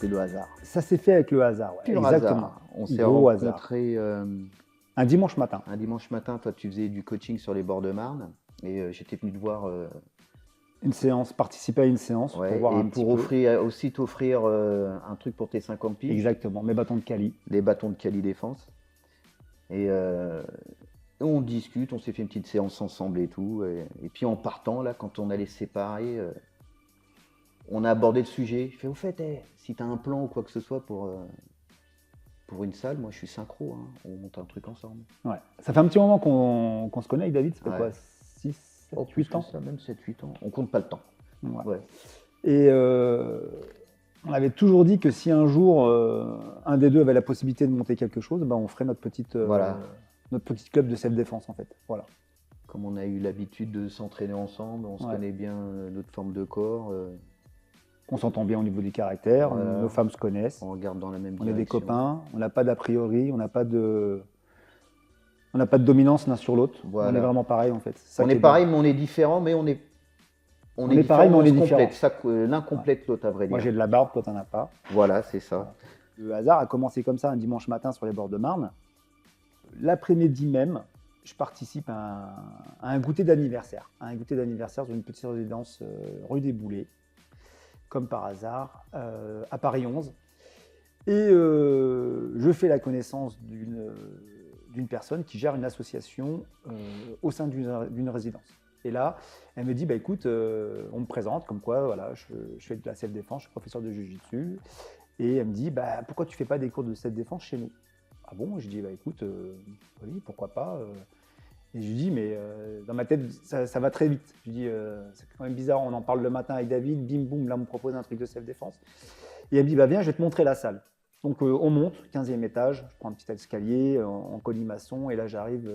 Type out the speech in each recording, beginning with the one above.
C'est le hasard. Ça s'est fait avec le hasard, ouais. Pur Exactement. hasard. On s'est Gros hasard. rencontrés Un dimanche matin. un dimanche matin. Toi, tu faisais du coaching sur les bords de Marne. Et j'étais venu te voir Une séance, participer à une séance ouais, pour voir et un petit pour peu. aussi t'offrir un truc pour tes 50 piges. Exactement, mes bâtons de Cali. Des bâtons de Cali Défense. Et on discute, on s'est fait une petite séance ensemble et tout. Et puis en partant, là, quand on allait se séparer, on a abordé le sujet. Je fais, au fait, si tu as un plan ou quoi que ce soit pour une salle, moi je suis synchro, hein, on monte un truc ensemble. Ouais. Ça fait un petit moment qu'on se connaît avec David, ça fait Ouais. quoi 6, 7, 8 ans Ça, même 7-8 ans. On compte pas le temps. Ouais. Ouais. Et on avait toujours dit que si un jour un des deux avait la possibilité de monter quelque chose, ben on ferait notre petit club de self-défense en fait. Voilà. Comme on a eu l'habitude de s'entraîner ensemble, on se Ouais. connaît bien notre forme de corps, On s'entend bien au niveau du caractère, Voilà. nos femmes se connaissent, on regarde dans la même on est direction. des copains, on n'a pas d'a priori, on n'a pas de dominance l'un sur l'autre. Voilà. On est vraiment pareil en fait. C'est ça On qui est bien. pareil, mais on est différent, mais on est est pareil, mais on se est différent. complète. L'un complète l'autre, à vrai dire. Moi j'ai de la barbe, toi t'en as pas. Voilà, c'est ça. Le hasard a commencé comme ça un dimanche matin sur les bords de Marne. L'après-midi même, je participe à un goûter d'anniversaire. Un goûter d'anniversaire dans une petite résidence rue des Boulets, comme par hasard, à Paris 11. Et je fais la connaissance d'une personne qui gère une association au sein d'une résidence. Et là, elle me dit, bah, écoute, on me présente comme quoi voilà, je fais de la self-défense, je suis professeur de jiu-jitsu. Et elle me dit, bah, pourquoi tu ne fais pas des cours de self-défense chez nous? Ah bon? Je dis, bah, écoute, oui, pourquoi pas. Et je lui dis, mais dans ma tête, ça va très vite. Je lui dis, c'est quand même bizarre, on en parle le matin avec David, bim, boum, là, on me propose un truc de self-défense. Et elle me dit, bah, viens, je vais te montrer la salle. Donc, on monte, 15e étage, je prends un petit escalier en colimaçon, et là, j'arrive,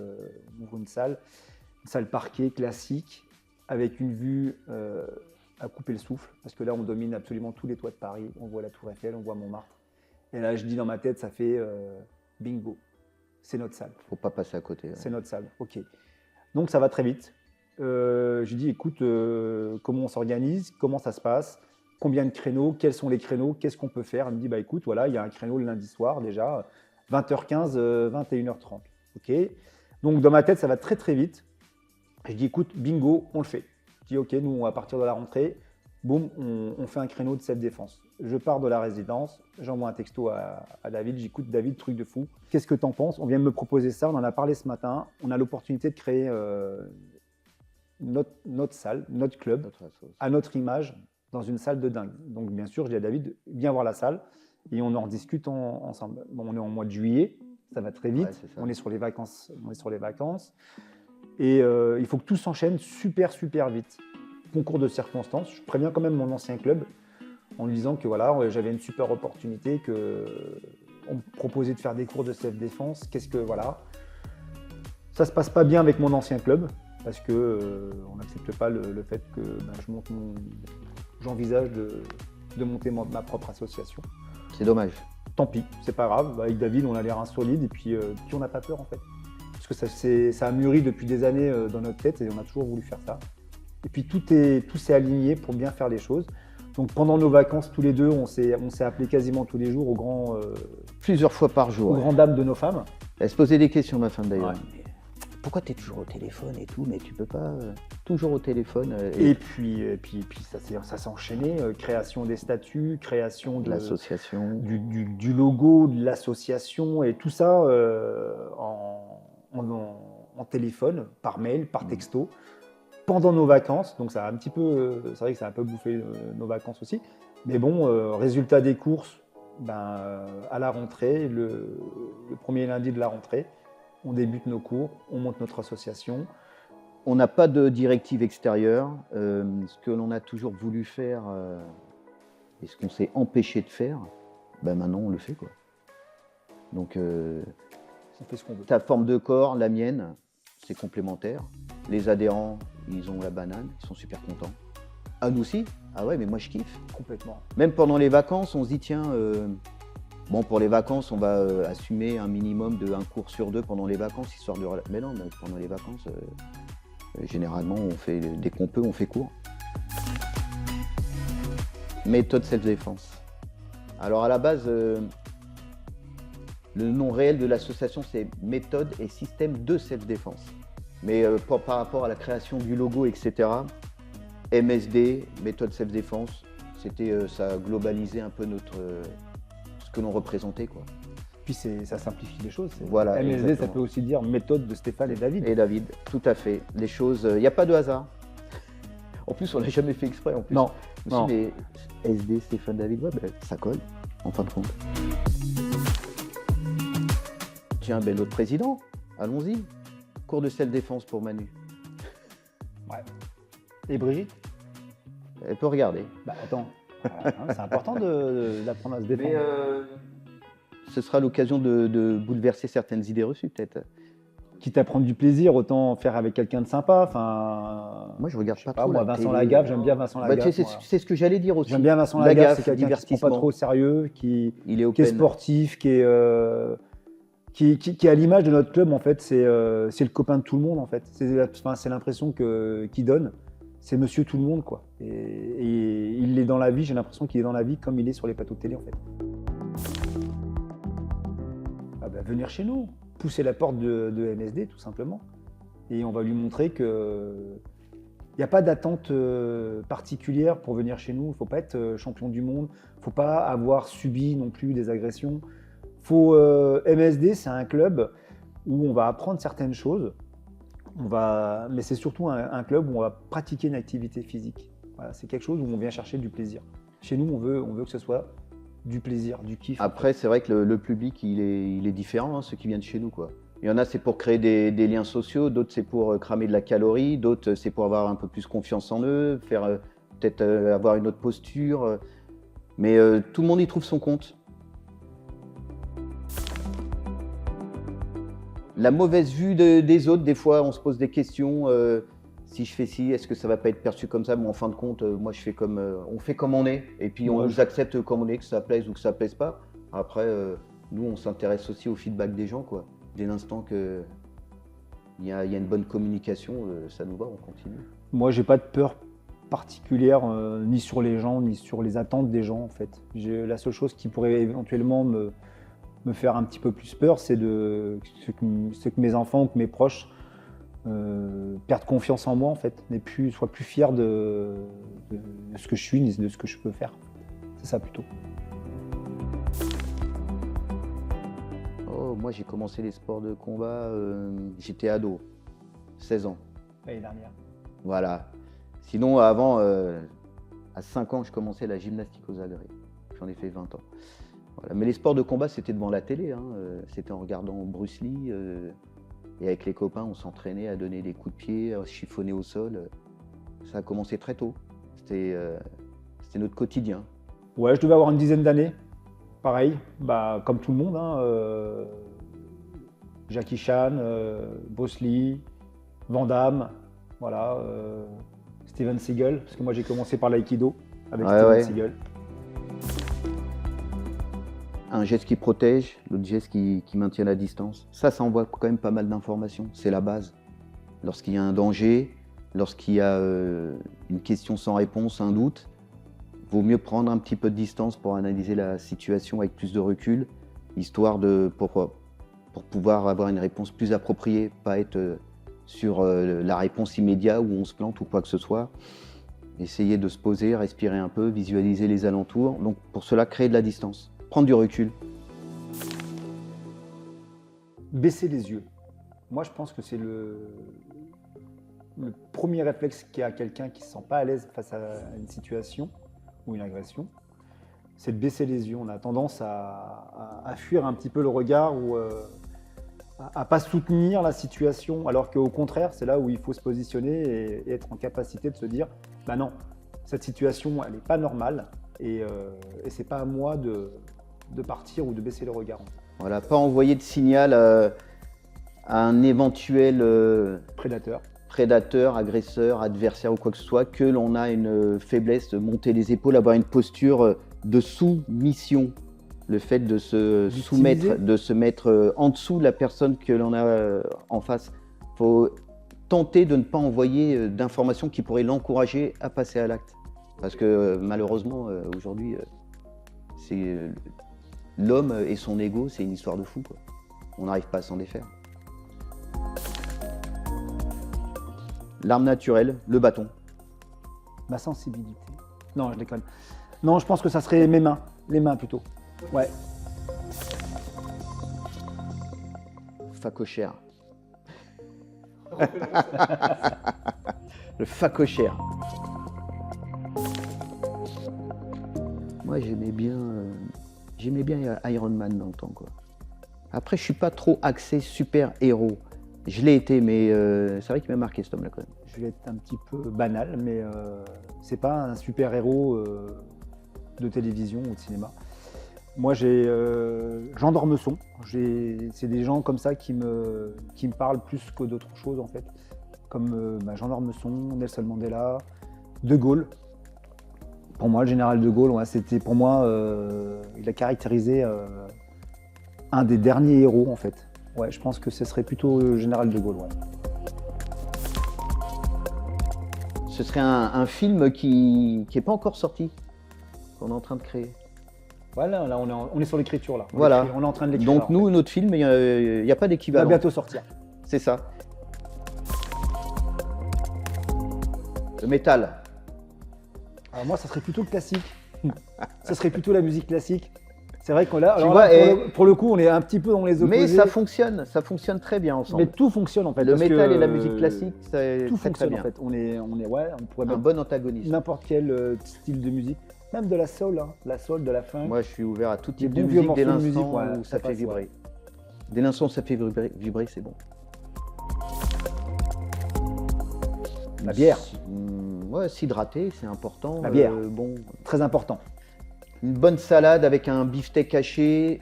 on ouvre une salle parquet classique, avec une vue à couper le souffle, parce que là, on domine absolument tous les toits de Paris. On voit la Tour Eiffel, on voit Montmartre. Et là, je dis dans ma tête, ça fait bingo, c'est notre salle. Faut pas passer à côté. C'est notre salle, ok. Donc, ça va très vite. Je lui dis, écoute, comment on s'organise, comment ça se passe, combien de créneaux, quels sont les créneaux, qu'est-ce qu'on peut faire? Elle me dit, bah, écoute, voilà, il y a un créneau le lundi soir déjà, 20h15, 21h30. Ok. Donc, dans ma tête, ça va très, très vite. Je dis, écoute, bingo, on le fait. Je dis, ok, nous, à partir de la rentrée, boum, on fait un créneau de self-défense. Je pars de la résidence, j'envoie un texto à David, j'écoute, David, truc de fou. Qu'est-ce que t'en penses? On vient de me proposer ça, on en a parlé ce matin. On a l'opportunité de créer notre salle, notre club, à notre image, dans une salle de dingue. Donc, bien sûr, je dis à David, viens voir la salle et on en discute ensemble. Bon, on est en mois de juillet, ça va très vite, Ouais, c'est ça. on est sur les vacances. Et il faut que tout s'enchaîne super, super vite. Concours de circonstances, je préviens quand même mon ancien club en lui disant que voilà, j'avais une super opportunité, qu'on me proposait de faire des cours de self-défense. Voilà. Ça se passe pas bien avec mon ancien club parce que on n'accepte pas le fait que j'envisage de monter ma propre association. C'est dommage. Tant pis, c'est pas grave. Avec David, on a l'air insolide et puis on n'a pas peur en fait. Parce que ça a mûri depuis des années dans notre tête et on a toujours voulu faire ça. Et puis tout s'est aligné pour bien faire les choses. Donc pendant nos vacances, tous les deux, on s'est appelés quasiment tous les jours Plusieurs fois par jour. aux grandes dames de nos femmes. Elle se posait des questions, ma femme d'ailleurs. Ouais. Pourquoi tu es toujours au téléphone et tout? Mais tu peux pas toujours au téléphone. Et puis ça s'est enchaîné. Création des statuts, création de l'association, du logo, de l'association et tout ça en téléphone, par mail, par texto. Pendant nos vacances, donc ça a un petit peu, c'est vrai que ça a un peu bouffé nos vacances aussi. Mais bon, résultat des courses, à la rentrée, le premier lundi de la rentrée, on débute nos cours, on monte notre association. On n'a pas de directive extérieure. Ce que l'on a toujours voulu faire et ce qu'on s'est empêché de faire, maintenant on le fait, quoi. Donc On fait ce qu'on veut. ta forme de corps, la mienne, c'est complémentaire. Les adhérents, ils ont la banane, ils sont super contents. Ah, nous aussi? Ah ouais, mais moi je kiffe. Complètement. Même pendant les vacances, on se dit tiens, pour les vacances, on va assumer un minimum de un cours sur 2 pendant les vacances, histoire de. Mais non, pendant les vacances, généralement, on fait dès qu'on peut, on fait cours. Méthode self-défense. Alors à la base, le nom réel de l'association, c'est Méthode et Système de Self-Défense. Mais par rapport à la création du logo, etc., MSD, Méthode Self-Défense, ça globalisait un peu ce que l'on représentait, quoi. Puis ça simplifie les choses. Voilà, MSD, exactement. ça peut aussi dire méthode de Stéphane et David. Et David, tout à fait. Les choses, il n'y a pas de hasard. En plus, on l'a jamais fait exprès. En plus. Non. Aussi, Non. mais SD, Stéphane, David, ouais, ben, ça colle, en fin de compte. Tiens, ben, notre président, allons-y. Cours de self-défense pour Manu. Ouais. Et Brigitte? Elle peut regarder. Bah attends, c'est important d'apprendre à se défendre. Mais ce sera l'occasion de bouleverser certaines idées reçues, peut-être. Quitte à prendre du plaisir, autant faire avec quelqu'un de sympa. Enfin, Moi, je regarde pas pas trop. moi, la Vincent télé. Lagaffe, j'aime bien Vincent Bah, Lagaffe. tu sais, moi. c'est ce que j'allais dire aussi. J'aime bien Vincent Lagaffe, Lagaffe, c'est quelqu'un qui ne se prend pas divertissement. trop au sérieux, qui Il est est open. sportif, qui est à l'image de notre club en fait. C'est le copain de tout le monde en fait. C'est l'impression qu'il donne. C'est monsieur tout le monde quoi. Et il est dans la vie, j'ai l'impression qu'il est dans la vie comme il est sur les plateaux de télé en fait. Ah bah, venir chez nous, pousser la porte de MSD tout simplement. Et on va lui montrer que il n'y a pas d'attente particulière pour venir chez nous. Il ne faut pas être champion du monde. Il ne faut pas avoir subi non plus des agressions. MSD, c'est un club où on va apprendre certaines choses. Mais c'est surtout un club où on va pratiquer une activité physique. Voilà, c'est quelque chose où on vient chercher du plaisir. Chez nous, on veut que ce soit du plaisir, du kiff. Après, c'est vrai que le public, il est différent, hein, ceux qui viennent chez nous, quoi. Il y en a, c'est pour créer des liens sociaux, d'autres, c'est pour cramer de la calorie, d'autres, c'est pour avoir un peu plus confiance en eux, faire peut-être avoir une autre posture. Mais tout le monde y trouve son compte. La mauvaise vue des autres, des fois, on se pose des questions. Si je fais ci, est-ce que ça va pas être perçu comme ça? Mais en fin de compte, moi, je fais on fait comme on est. Et puis, on nous accepte comme on est, que ça plaise ou que ça plaise pas. Après, nous, on s'intéresse aussi au feedback des gens, quoi. Dès l'instant qu'il y a une bonne communication, ça nous va, on continue. Moi, j'ai pas de peur particulière, ni sur les gens, ni sur les attentes des gens, en fait. La seule chose qui pourrait éventuellement me faire un petit peu plus peur, c'est que mes enfants ou que mes proches perdent confiance en moi, en fait, soient plus fiers de ce que je suis, ni de ce que je peux faire. C'est ça, plutôt. Oh, moi, j'ai commencé les sports de combat, j'étais ado, 16 ans. L'année dernière. Voilà. Sinon, avant, à 5 ans, je commençais la gymnastique aux agrès. J'en ai fait 20 ans. Voilà. Mais les sports de combat, c'était devant la télé. Hein. C'était en regardant Bruce Lee. Et avec les copains, on s'entraînait à donner des coups de pied, à chiffonner au sol. Ça a commencé très tôt. C'était notre quotidien. Ouais, je devais avoir une dizaine d'années. Pareil, comme tout le monde. Hein, Jackie Chan, Bruce Lee, Van Damme, voilà, Steven Seagal, parce que moi j'ai commencé par l'aïkido avec Steven Seagal. Un geste qui protège, l'autre geste qui maintient la distance. Ça envoie quand même pas mal d'informations, c'est la base. Lorsqu'il y a un danger, lorsqu'il y a une question sans réponse, un doute, vaut mieux prendre un petit peu de distance pour analyser la situation avec plus de recul, histoire pour pouvoir avoir une réponse plus appropriée, pas être sur la réponse immédiate où on se plante ou quoi que ce soit. Essayer de se poser, respirer un peu, visualiser les alentours. Donc pour cela, créer de la distance, prendre du recul. Baisser les yeux. Moi, je pense que c'est le premier réflexe qu'a quelqu'un qui ne se sent pas à l'aise face à une situation ou une agression, c'est de baisser les yeux. On a tendance à fuir un petit peu le regard ou à pas soutenir la situation, alors qu'au contraire, c'est là où il faut se positionner et être en capacité de se dire « non, cette situation, elle n'est pas normale et c'est pas à moi de partir ou de baisser le regard. » Voilà, pas envoyer de signal à un éventuel prédateur, agresseur, adversaire ou quoi que ce soit, que l'on a une faiblesse, de monter les épaules, avoir une posture de soumission. Le fait de se soumettre, de se mettre en dessous de la personne que l'on a en face. Il faut tenter de ne pas envoyer d'informations qui pourraient l'encourager à passer à l'acte. Parce que malheureusement, aujourd'hui, L'homme et son ego, c'est une histoire de fou, quoi. On n'arrive pas à s'en défaire. L'arme naturelle, le bâton. Ma sensibilité. Non, je déconne. Non, je pense que ça serait mes mains. Les mains plutôt. Ouais. Facochère. Le facochère. Moi, j'aimais bien Iron Man dans le temps, quoi. Après, je suis pas trop axé super-héros. Je l'ai été, mais c'est vrai qu'il m'a marqué cet homme-là, quand même. Je vais être un petit peu banal, mais c'est pas un super-héros de télévision ou de cinéma. Moi, j'ai Jean d'Ormesson. C'est des gens comme ça qui me parlent plus que d'autres choses, en fait. Comme Jean d'Ormesson, Nelson Mandela, De Gaulle. Pour moi, le général de Gaulle, ouais, c'était pour moi, il a caractérisé un des derniers héros, en fait. Ouais, je pense que ce serait plutôt le général de Gaulle, ouais. Ce serait un film qui n'est pas encore sorti, qu'on est en train de créer. Voilà, là on est sur l'écriture, là. Voilà. On est en train de l'écrire. Donc nous, notre film, il n'y a pas il va d'équivalent. bientôt sortir. C'est ça. Le métal. Alors moi, ça serait plutôt le classique. Ça serait plutôt la musique classique. C'est vrai qu'on là, pour le coup, on est un petit peu dans les opposés. Mais ça fonctionne très bien ensemble. Mais tout fonctionne en fait. Le métal et la musique classique, c'est tout très fonctionne bien. en fait. On pourrait Un mettre bon antagoniste. n'importe quel style de musique, même de la soul, hein. La soul, de la funk. Moi, je suis ouvert à tout type Des de bons vieux musique dès morceaux de l'instant musique, ouais, où ça ça fait passe, vibrer. ouais. Dès l'instant où ça fait vibrer, c'est bon. La bière. Ouais, s'hydrater, c'est important. La bière. Bon, Très important. une bonne salade avec un beefsteak haché,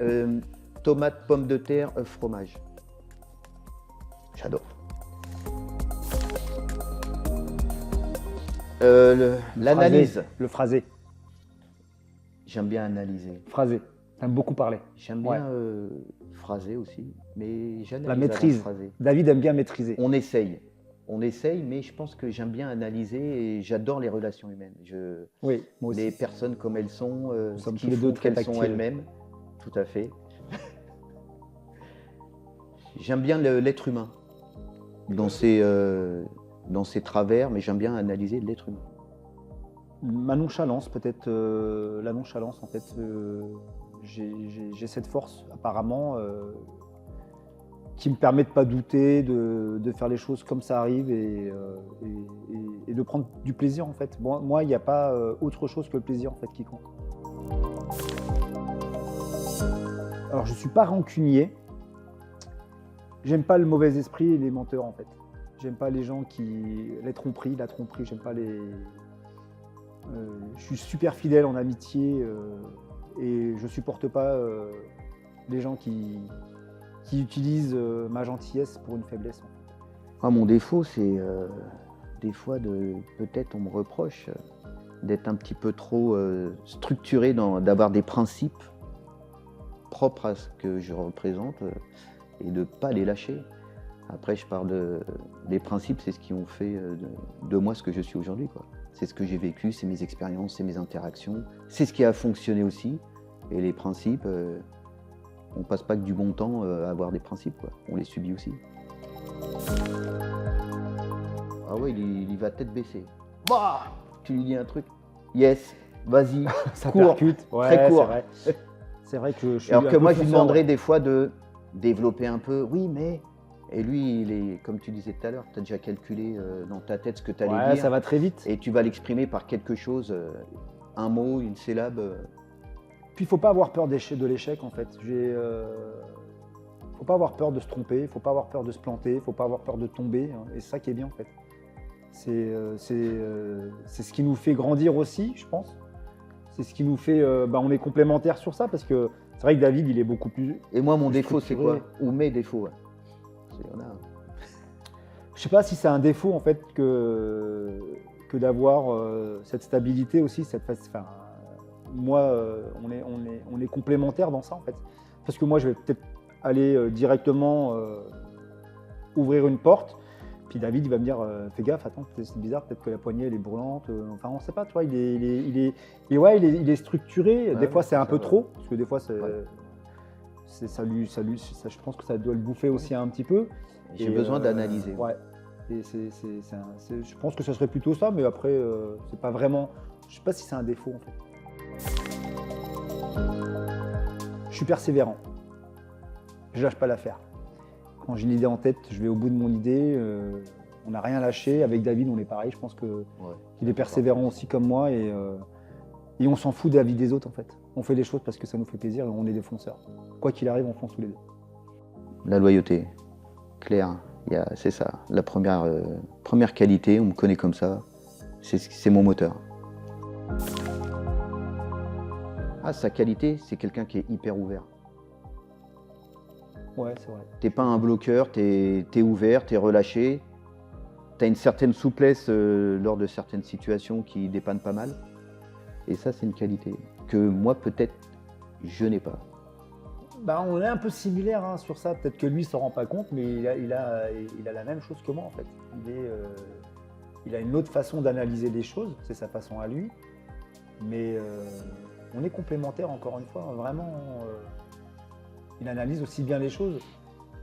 tomates, pommes de terre, œufs, fromage. J'adore. L'analyse. Le phrasé. J'aime bien analyser. Phrasé. J'aime beaucoup parler. J'aime bien phraser aussi, mais j'analyse La avant de maîtrise. phraser. David aime bien maîtriser. On essaye, mais je pense que j'aime bien analyser et j'adore les relations humaines. Oui, moi aussi. Les personnes comme elles sont, Nous ce sommes tous qu'il les deux faut très qu'elles sont tactiles. elles-mêmes. Tout à fait. J'aime bien l'être humain dans ses travers, mais j'aime bien analyser l'être humain. Ma nonchalance, peut-être la nonchalance en fait. J'ai cette force apparemment qui me permet de ne pas douter, de faire les choses comme ça arrive et de prendre du plaisir en fait. Moi, il n'y a pas autre chose que le plaisir en fait qui compte. Alors je ne suis pas rancunier. J'aime pas le mauvais esprit et les menteurs en fait. J'aime pas les gens qui... la tromperie, j'aime pas les... je suis super fidèle en amitié et je supporte pas les gens qui utilisent ma gentillesse pour une faiblesse. En fait. Ah, mon défaut, c'est des fois peut-être on me reproche d'être un petit peu trop structuré, d'avoir des principes propres à ce que je représente et de ne pas les lâcher. Après, je parle des principes, c'est ce qui ont fait de moi ce que je suis aujourd'hui, quoi. C'est ce que j'ai vécu, c'est mes expériences, c'est mes interactions. C'est ce qui a fonctionné aussi. Et les principes, on passe pas que du bon temps à avoir des principes, quoi. On les subit aussi. Ah ouais, il y va tête baissée. Bah, tu lui dis un truc. Yes, vas-y, Ça cours, percute. Ouais, très court. C'est vrai que je suis Alors un que peu moi, je lui fonceur, demanderais ouais. des fois de développer un peu. Oui, mais... Et lui, il est, comme tu disais tout à l'heure, tu as déjà calculé dans ta tête ce que tu allais Ouais, dire. ça va très vite. Et tu vas l'exprimer par quelque chose, un mot, une syllabe. Puis il faut pas avoir peur de l'échec en fait. Faut pas avoir peur de se tromper, il faut pas avoir peur de se planter, il faut pas avoir peur de tomber. Hein. Et c'est ça qui est bien en fait. C'est ce qui nous fait grandir aussi, je pense. C'est ce qui nous fait. On est complémentaires sur ça parce que c'est vrai que David, il est beaucoup plus. Et moi, mon plus défaut, c'est structuré. quoi? Ou mes défauts, ouais. Il y en a. Je sais pas si c'est un défaut en fait que d'avoir cette stabilité aussi, moi, on est complémentaires dans ça en fait. Parce que moi, je vais peut-être aller directement ouvrir une porte. Puis David, il va me dire, fais gaffe, attends, c'est bizarre, peut-être que la poignée, elle est brûlante. Enfin, on sait pas, tu vois, il est structuré. Ouais, Des fois, ouais, c'est un ça peu va. trop, parce que des fois, Ouais. je pense que ça doit le bouffer aussi un petit peu. J'ai Et, besoin d'analyser. Ouais. Et je pense que ce serait plutôt ça, mais après, c'est pas vraiment. Je sais pas si c'est un défaut en fait. Je suis persévérant. Je lâche pas l'affaire. Quand j'ai une idée en tête, je vais au bout de mon idée. On n'a rien lâché. Avec David, on est pareil. Je pense qu'il Ouais. est persévérant aussi comme moi et on s'en fout de la vie des autres en fait. On fait les choses parce que ça nous fait plaisir et on est des fonceurs. Quoi qu'il arrive, on fonce tous les deux. La loyauté, clair. C'est ça. La première qualité, on me connaît comme ça. C'est mon moteur. Ah, sa qualité, c'est quelqu'un qui est hyper ouvert. Ouais, c'est vrai. T'es pas un bloqueur, t'es ouvert, t'es relâché. T'as une certaine souplesse lors de certaines situations qui dépannent pas mal. Et ça, c'est une qualité que moi, peut-être, je n'ai pas. Bah, on est un peu similaires hein, sur ça. Peut-être que lui ne s'en rend pas compte, mais il a la même chose que moi en fait. Il a une autre façon d'analyser les choses, c'est sa façon à lui. Mais on est complémentaires encore une fois. Vraiment, il analyse aussi bien les choses.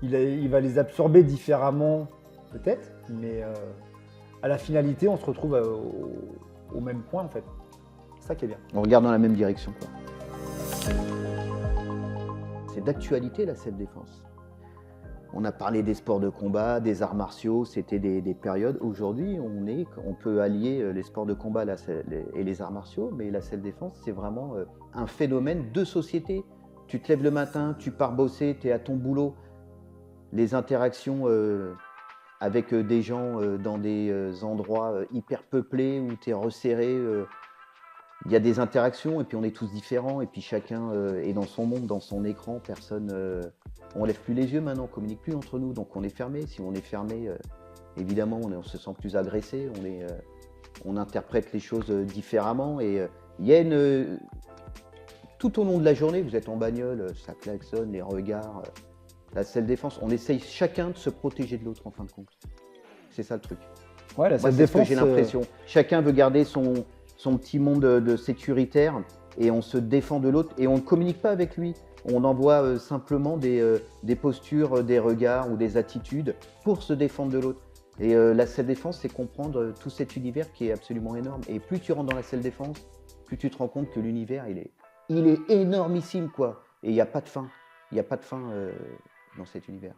Il va les absorber différemment peut-être, mais à la finalité, on se retrouve au même point en fait. C'est ça qui est bien. On regarde dans la même direction, quoi. C'est d'actualité la self-défense. On a parlé des sports de combat, des arts martiaux, c'était des périodes. Aujourd'hui, on peut allier les sports de combat et les arts martiaux, mais la self-défense, c'est vraiment un phénomène de société. Tu te lèves le matin, tu pars bosser, tu es à ton boulot. Les interactions avec des gens dans des endroits hyper peuplés où tu es resserré. Il y a des interactions et puis on est tous différents et puis chacun est dans son monde, dans son écran. Personne, on lève plus les yeux maintenant, on communique plus entre nous, donc on est fermé. Si on est fermé, évidemment, on se sent plus agressé. On interprète les choses différemment et il y a tout au long de la journée, vous êtes en bagnole, ça klaxonne, les regards, la self-défense. On essaye chacun de se protéger de l'autre en fin de compte. C'est ça le truc. Ouais, la Moi, c'est ce que self-défense. j'ai l'impression. Chacun veut garder son petit monde de sécuritaire et on se défend de l'autre et on ne communique pas avec lui. On envoie simplement des postures, des regards ou des attitudes pour se défendre de l'autre. Et la self-défense, c'est comprendre tout cet univers qui est absolument énorme. Et plus tu rentres dans la self-défense, plus tu te rends compte que l'univers, il est énormissime, quoi. Et il n'y a pas de fin. Il n'y a pas de fin dans cet univers.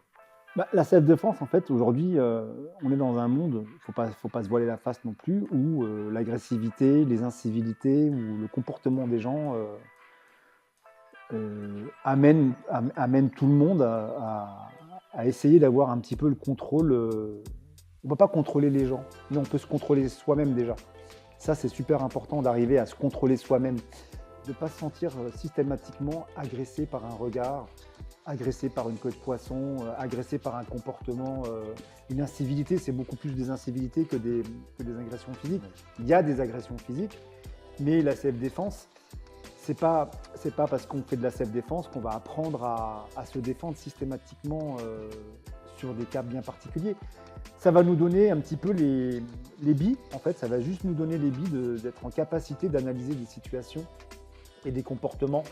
Bah, la self-défense, en fait, aujourd'hui, on est dans un monde, faut pas se voiler la face non plus, où l'agressivité, les incivilités ou le comportement des gens amène tout le monde à essayer d'avoir un petit peu le contrôle. On ne peut pas contrôler les gens, mais on peut se contrôler soi-même déjà. Ça, c'est super important d'arriver à se contrôler soi-même, de ne pas se sentir systématiquement agressé par un regard, agressé par une queue de poisson, agressé par un comportement. Une incivilité, c'est beaucoup plus des incivilités que des agressions physiques. Il y a des agressions physiques, mais la self-défense, c'est pas parce qu'on fait de la self-défense qu'on va apprendre à se défendre systématiquement sur des cas bien particuliers. Ça va nous donner un petit peu les billes, en fait, ça va juste nous donner les billes d'être en capacité d'analyser des situations et des comportements.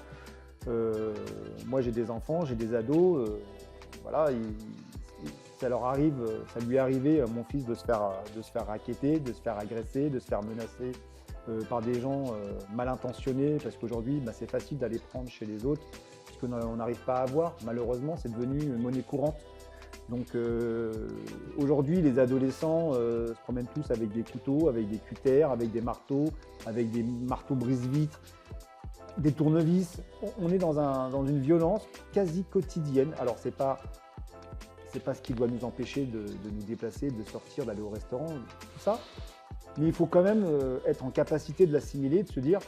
Moi, j'ai des enfants, j'ai des ados, voilà, ça lui est arrivé à mon fils de se faire racketter, de se faire agresser, de se faire menacer par des gens mal intentionnés, parce qu'aujourd'hui, c'est facile d'aller prendre chez les autres, puisqu'on n'arrive pas à voir. Malheureusement, c'est devenu une monnaie courante. Donc aujourd'hui, les adolescents se promènent tous avec des couteaux, avec des cutters, avec des marteaux brise-vitres, des tournevis. On est dans une violence quasi quotidienne. Alors c'est pas ce qui doit nous empêcher de nous déplacer, de sortir, d'aller au restaurant, tout ça. Mais il faut quand même être en capacité de l'assimiler, de se dire,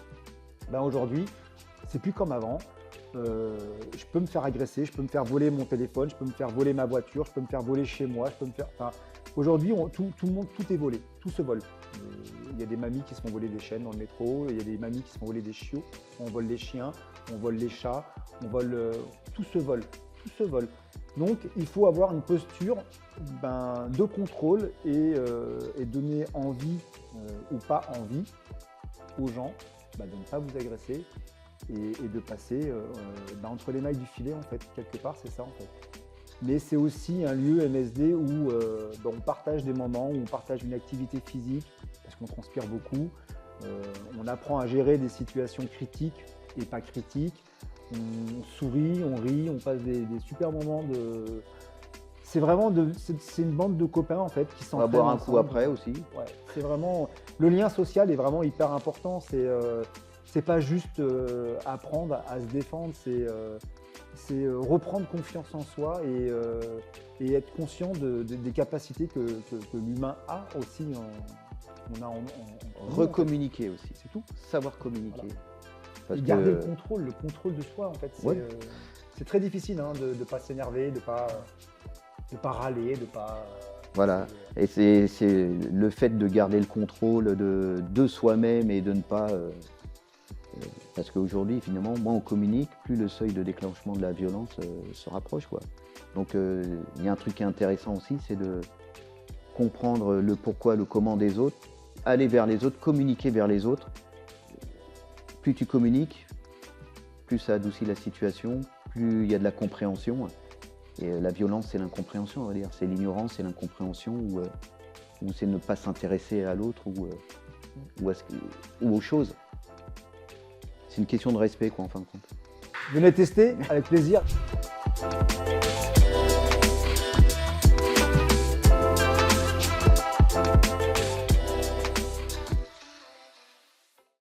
aujourd'hui, c'est plus comme avant. Je peux me faire agresser, je peux me faire voler mon téléphone, je peux me faire voler ma voiture, je peux me faire voler chez moi, aujourd'hui, tout le monde, tout est volé, tout se vole. Il y a des mamies qui se font voler des chaînes dans le métro, il y a des mamies qui se font voler des chiots, on vole les chiens, on vole les chats, tout se vole. tout se vole. Donc, il faut avoir une posture de contrôle et donner envie ou pas envie aux gens de ne pas vous agresser et de passer entre les mailles du filet, en fait. Quelque part, c'est ça, en fait. Mais c'est aussi un lieu MSD où on partage des moments, où on partage une activité physique, parce qu'on transpire beaucoup. On apprend à gérer des situations critiques et pas critiques. On sourit, on rit, on passe des super moments de... C'est vraiment c'est une bande de copains en fait qui On va s'entraînent boire un coup ensemble. après aussi. Ouais, c'est vraiment... Le lien social est vraiment hyper important. C'est pas juste apprendre à se défendre, c'est reprendre confiance en soi et être conscient des capacités que l'humain a aussi. On a en nous, Recommuniquer aussi. C'est tout. Savoir communiquer. Voilà. Parce Et garder que- le contrôle de soi en fait. Ouais. C'est très difficile de ne pas s'énerver, de pas râler, de pas. Voilà. Et c'est le fait de garder le contrôle de soi-même et de ne pas... parce qu'aujourd'hui, finalement, moins on communique, plus le seuil de déclenchement de la violence se rapproche, quoi. Donc, il y a un truc qui est intéressant aussi, c'est de comprendre le pourquoi, le comment des autres, aller vers les autres, communiquer vers les autres. Plus tu communiques, plus ça adoucit la situation, plus il y a de la compréhension. Et la violence, c'est l'incompréhension, on va dire. C'est l'ignorance, c'est l'incompréhension, ou c'est ne pas s'intéresser à l'autre ou aux choses. C'est une question de respect, quoi, en fin de compte. Venez tester, avec plaisir.